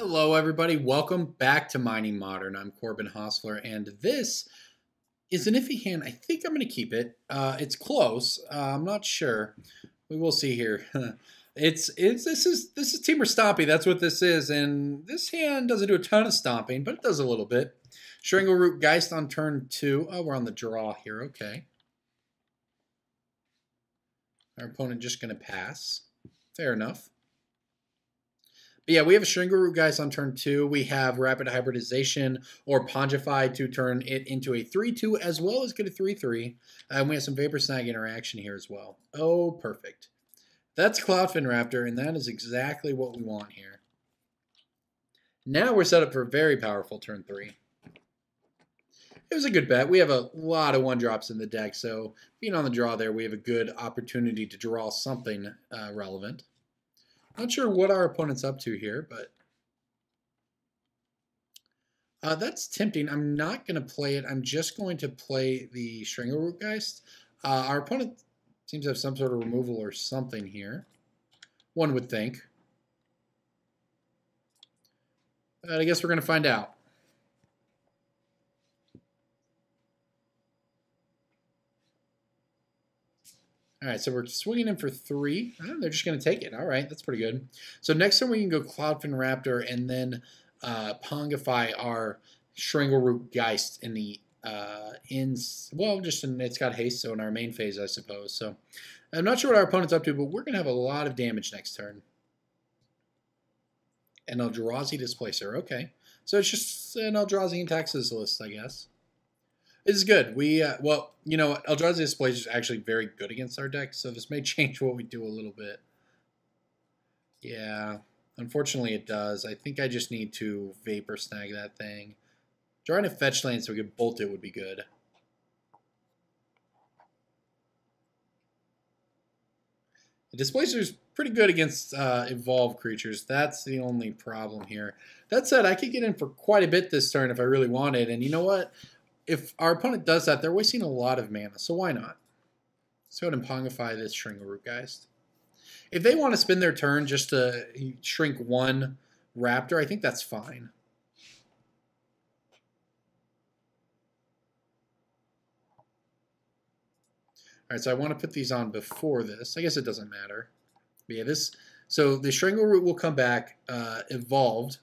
Hello, everybody. Welcome back to Mining Modern. I'm Corbin Hostler, and this is an iffy hand. I think I'm going to keep it. It's close. I'm not sure. We will see here. This is Temur Stompy. That's what this is, and this hand doesn't do a ton of stomping, but it does a little bit. Strangleroot Geist on turn 2. Oh, we're on the draw here. Okay. Our opponent just going to pass. Fair enough. But yeah, we have a Strangleroot Geist on turn 2. We have Rapid Hybridization or Pongify to turn it into a 3-2 as well as get a 3-3. And we have some Vapor Snag interaction here as well. Oh, perfect. That's Cloudfin Raptor, and that is exactly what we want here. Now we're set up for a very powerful turn 3. It was a good bet. We have a lot of 1-drops in the deck, so being on the draw there, we have a good opportunity to draw something relevant. Not sure what our opponent's up to here, but that's tempting. I'm not going to play it. I'm just going to play the Strangleroot Geist. Our opponent seems to have some sort of removal or something here, one would think. But I guess we're going to find out. All right, so we're swinging in for 3. Oh, they're just going to take it. All right, that's pretty good. So next time we can go Cloudfin Raptor and then Pongify our Strangleroot Geist in the it's got haste, so in our main phase, I suppose. So I'm not sure what our opponent's up to, but we're going to have a lot of damage next turn. An Eldrazi Displacer. Okay, so it's just an Eldrazi and Taxes list, I guess. This is good. Well, you know, Eldrazi Displacer is actually very good against our deck, so this may change what we do a little bit. Yeah, unfortunately it does. I think I just need to Vapor Snag that thing. Drawing a fetch land so we could bolt it would be good. The Displacer is pretty good against evolved creatures. That's the only problem here. That said, I could get in for quite a bit this turn if I really wanted, and you know what? If our opponent does that, they're wasting a lot of mana, so why not? Let's go ahead and Pongify this Strangleroot Geist. If they want to spend their turn just to shrink one Raptor, I think that's fine. All right, so I want to put these on before this. I guess it doesn't matter. But yeah, so the Strangleroot will come back evolved.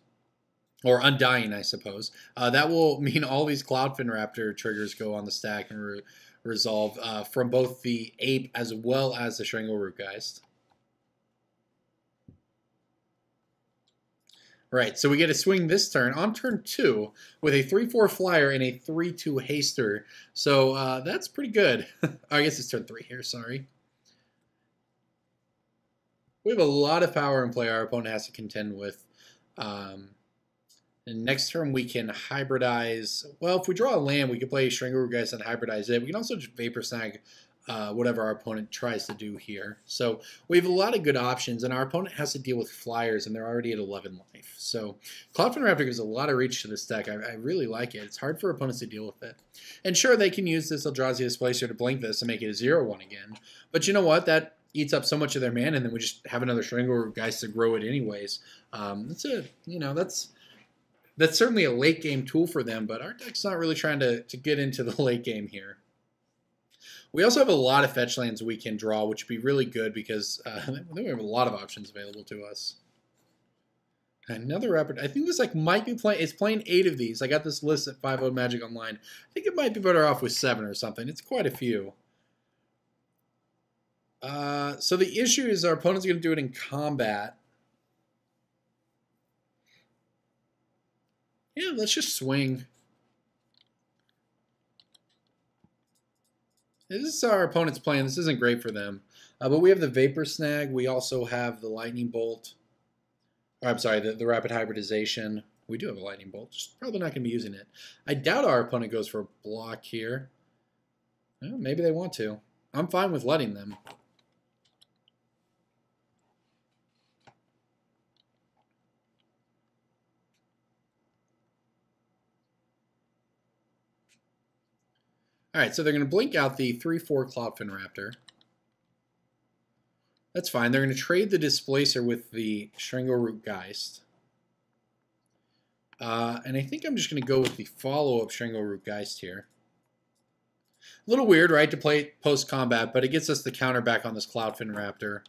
Or Undying, I suppose. That will mean all these Cloudfin Raptor triggers go on the stack and resolve from both the Ape as well as the Strangleroot Geist. Right, so we get to swing this turn on turn 2 with a 3-4 flyer and a 3-2 haster. So that's pretty good. I guess it's turn 3 here, sorry. We have a lot of power in play our opponent has to contend with. And next turn we can hybridize. Well, if we draw a land, we can play Strangleroot Geist and hybridize it. We can also just Vapor Snag whatever our opponent tries to do here. So we have a lot of good options, and our opponent has to deal with flyers, and they're already at 11 life. So Cloudfin Raptor gives a lot of reach to this deck. I really like it. It's hard for opponents to deal with it. And sure, they can use this Eldrazi Displacer to blink this and make it a 0-1 again. But you know what? That eats up so much of their mana, and then we just have another Strangleroot Geist to grow it anyways. That's certainly a late game tool for them, but our deck's not really trying to get into the late game here. We also have a lot of fetch lands we can draw, which would be really good because we have a lot of options available to us. Another Rapid. I think this might be playing. It's playing 8 of these. I got this list at 5.0 Magic Online. I think it might be better off with 7 or something. It's quite a few. So the issue is our opponent's going to do it in combat. Yeah, let's just swing. This is our opponent's plan. This isn't great for them. But we have the Vapor Snag. We also have the Lightning Bolt. Or, I'm sorry, the Rapid Hybridization. We do have a Lightning Bolt. Just probably not going to be using it. I doubt our opponent goes for a block here. Well, maybe they want to. I'm fine with letting them. All right, so they're going to blink out the 3-4 Cloudfin Raptor. That's fine. They're going to trade the Displacer with the Strangleroot Geist. And I think I'm just going to go with the follow-up Strangleroot Geist here. A little weird, right, to play post-combat, but it gets us the counter back on this Cloudfin Raptor.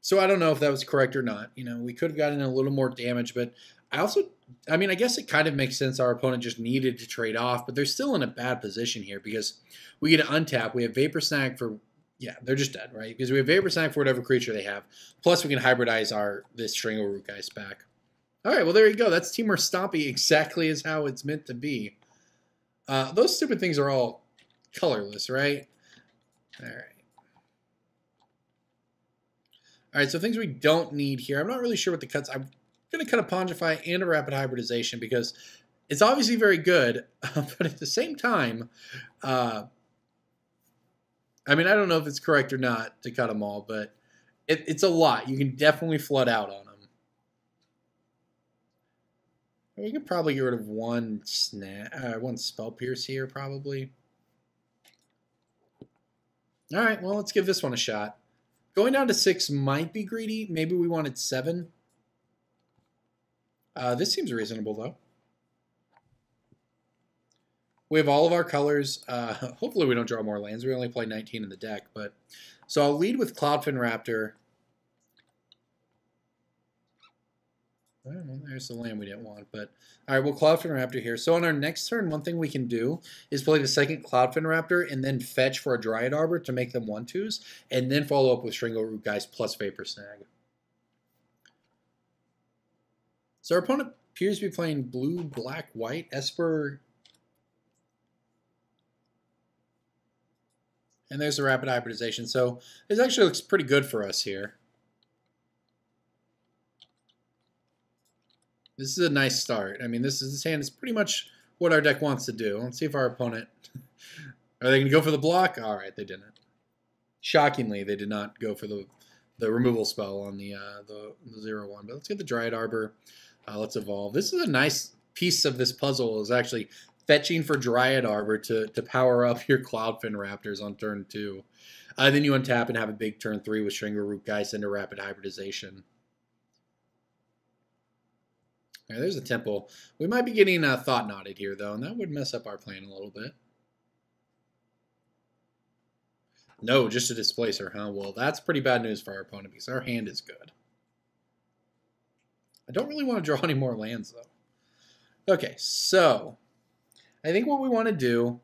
So I don't know if that was correct or not. You know, we could have gotten a little more damage, but I mean, I guess it kind of makes sense our opponent just needed to trade off, but they're still in a bad position here because we get to untap. We have Vapor Snag for, yeah, they're just dead, right? Because we have Vapor Snag for whatever creature they have. Plus we can hybridize this Strangleroot Geist back. All right, well, there you go. That's Temur Stompy exactly as how it's meant to be. Those stupid things are all colorless, right? All right. All right, so things we don't need here. I'm not really sure what the cuts. I'm going to cut a Pongify and a Rapid Hybridization because it's obviously very good, but at the same time, I mean, I don't know if it's correct or not to cut them all, but it's a lot. You can definitely flood out on them. We could probably get rid of one Spell Pierce here, probably. All right, well, let's give this one a shot. Going down to 6 might be greedy. Maybe we wanted 7. This seems reasonable, though. We have all of our colors. Hopefully we don't draw more lands. We only play 19 in the deck. But so I'll lead with Cloudfin Raptor. Well, there's the land we didn't want. But all right, we'll Cloudfin Raptor here. So on our next turn, one thing we can do is play the second Cloudfin Raptor and then fetch for a Dryad Arbor to make them 1/2s, and then follow up with Strangleroot Geist plus Vapor Snag. So our opponent appears to be playing blue, black, white, Esper. And there's the Rapid Hybridization. So this actually looks pretty good for us here. This is a nice start. I mean, this hand is pretty much what our deck wants to do. Let's see if our opponent... Are they going to go for the block? All right, they didn't. Shockingly, they did not go for the removal spell on the 0/1. But let's get the Dryad Arbor. Let's evolve. This is a nice piece of this puzzle, is actually fetching for Dryad Arbor to power up your Cloudfin Raptors on turn 2. Then you untap and have a big turn 3 with Strangleroot Geist into Rapid Hybridization. All right, there's a temple. We might be getting Thought Knotted here, though, and that would mess up our plan a little bit. No, just a Displacer, huh? Well, that's pretty bad news for our opponent because our hand is good. I don't really want to draw any more lands, though. Okay, so I think what we want to do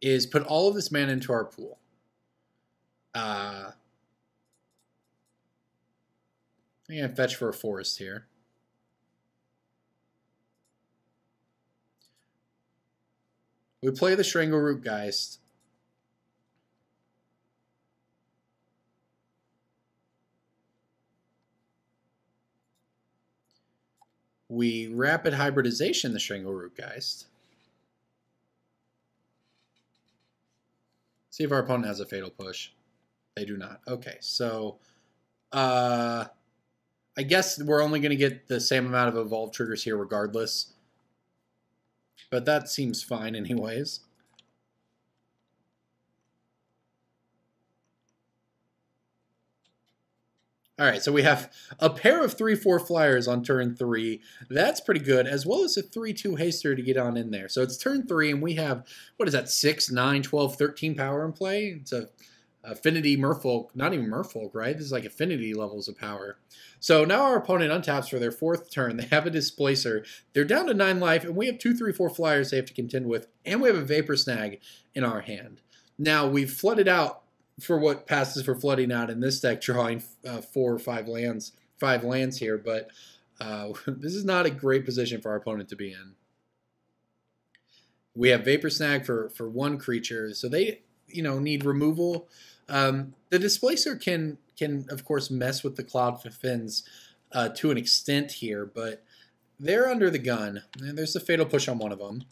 is put all of this mana into our pool. I'm going to fetch for a forest here. We play the Strangleroot Geist. We Rapid Hybridization the Strangleroot Geist. See if our opponent has a Fatal Push. They do not. Okay, so I guess we're only going to get the same amount of Evolve triggers here regardless. But that seems fine anyways. All right, so we have a pair of 3/4 flyers on turn 3. That's pretty good, as well as a 3/2 haster to get on in there. So it's turn 3, and we have, what is that, 6, 9, 12, 13 power in play? It's a Affinity Merfolk, not even Merfolk, right? This is like Affinity levels of power. So now our opponent untaps for their 4th turn. They have a Displacer. They're down to 9 life, and we have 2, 3, 4 flyers they have to contend with, and we have a Vapor Snag in our hand. Now, we've flooded out for what passes for flooding out in this deck, drawing 4 or 5 lands here, but this is not a great position for our opponent to be in. We have Vapor Snag for 1 creature, so they need removal. The Displacer can of course mess with the Cloudfins to an extent here, but they're under the gun. And there's a Fatal Push on one of them.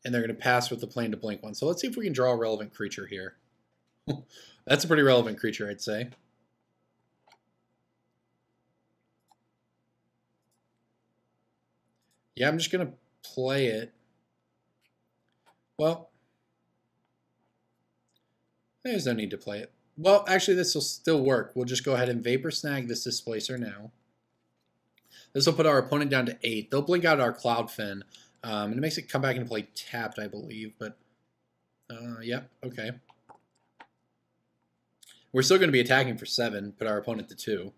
And they're going to pass with the Plane to Blink one. So let's see if we can draw a relevant creature here. That's a pretty relevant creature, I'd say. Yeah, I'm just going to play it. Well, there's no need to play it. Well, actually, this will still work. We'll just go ahead and Vapor Snag this Displacer now. This will put our opponent down to 8. They'll blink out our Cloudfin. And it makes it come back into play tapped, I believe. But, yep, okay. We're still going to be attacking for 7, put our opponent to 2.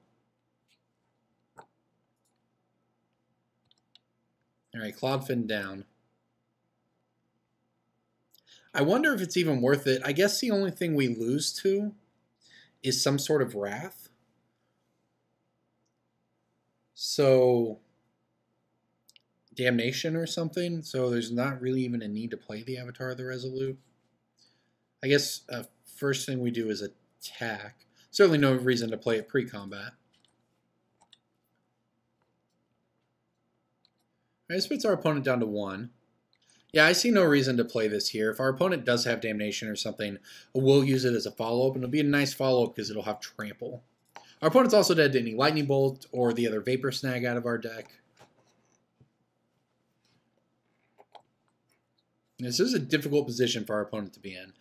All right, Cloudfin down. I wonder if it's even worth it. I guess the only thing we lose to is some sort of Wrath. So, Damnation or something. So there's not really even a need to play the Avatar of the Resolute. I guess first thing we do is attack. Certainly no reason to play it pre-combat. This puts our opponent down to 1. Yeah, I see no reason to play this here. If our opponent does have Damnation or something, we'll use it as a follow-up, and it'll be a nice follow-up because it'll have Trample. Our opponent's also dead to any Lightning Bolt or the other Vapor Snag out of our deck. This is a difficult position for our opponent to be in.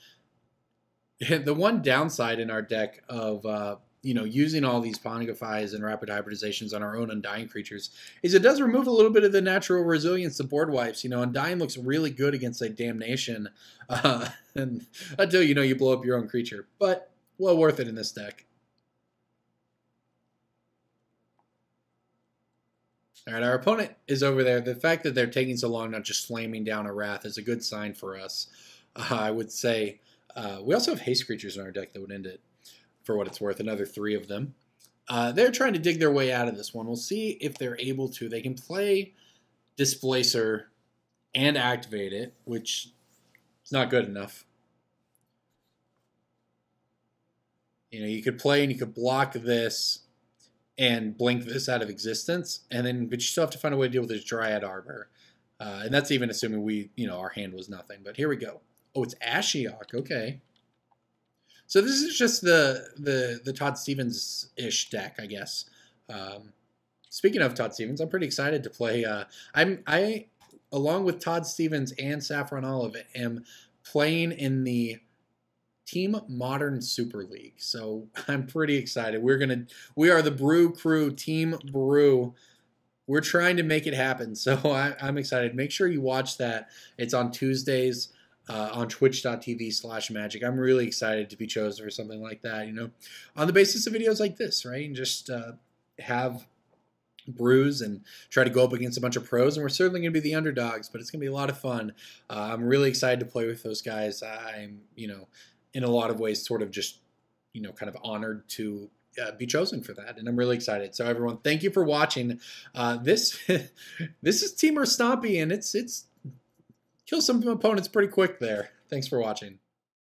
The one downside in our deck of using all these Pontifies and Rapid Hybridizations on our own Undying creatures is it does remove a little bit of the natural resilience to board wipes. Undying looks really good against a Damnation and until you blow up your own creature. But well worth it in this deck. All right, our opponent is over there. The fact that they're taking so long, not just slamming down a Wrath, is a good sign for us, I would say. We also have haste creatures in our deck that would end it, for what it's worth, another 3 of them. They're trying to dig their way out of this one. We'll see if they're able to. They can play Displacer and activate it, which is not good enough. You could play and you could block this and blink this out of existence, but you still have to find a way to deal with this Dryad Arbor. And that's even assuming our hand was nothing. But here we go. Oh, it's Ashiok. Okay. So this is just the Todd Stevens-ish deck, I guess. Speaking of Todd Stevens, I'm pretty excited to play. I along with Todd Stevens and Saffron Olive, am playing in the Team Modern Super League. So I'm pretty excited. We are the Brew Crew, Team Brew. We're trying to make it happen. So I'm excited. Make sure you watch that. It's on Tuesdays. On twitch.tv/magic. I'm really excited to be chosen for something like that, on the basis of videos like this, right? And just have brews and try to go up against a bunch of pros. And we're certainly going to be the underdogs, but it's going to be a lot of fun. I'm really excited to play with those guys. I'm, in a lot of ways sort of just, kind of honored to be chosen for that. And I'm really excited. So everyone, thank you for watching. This is Temur Stompy, and it's kill some opponents pretty quick there. Thanks for watching.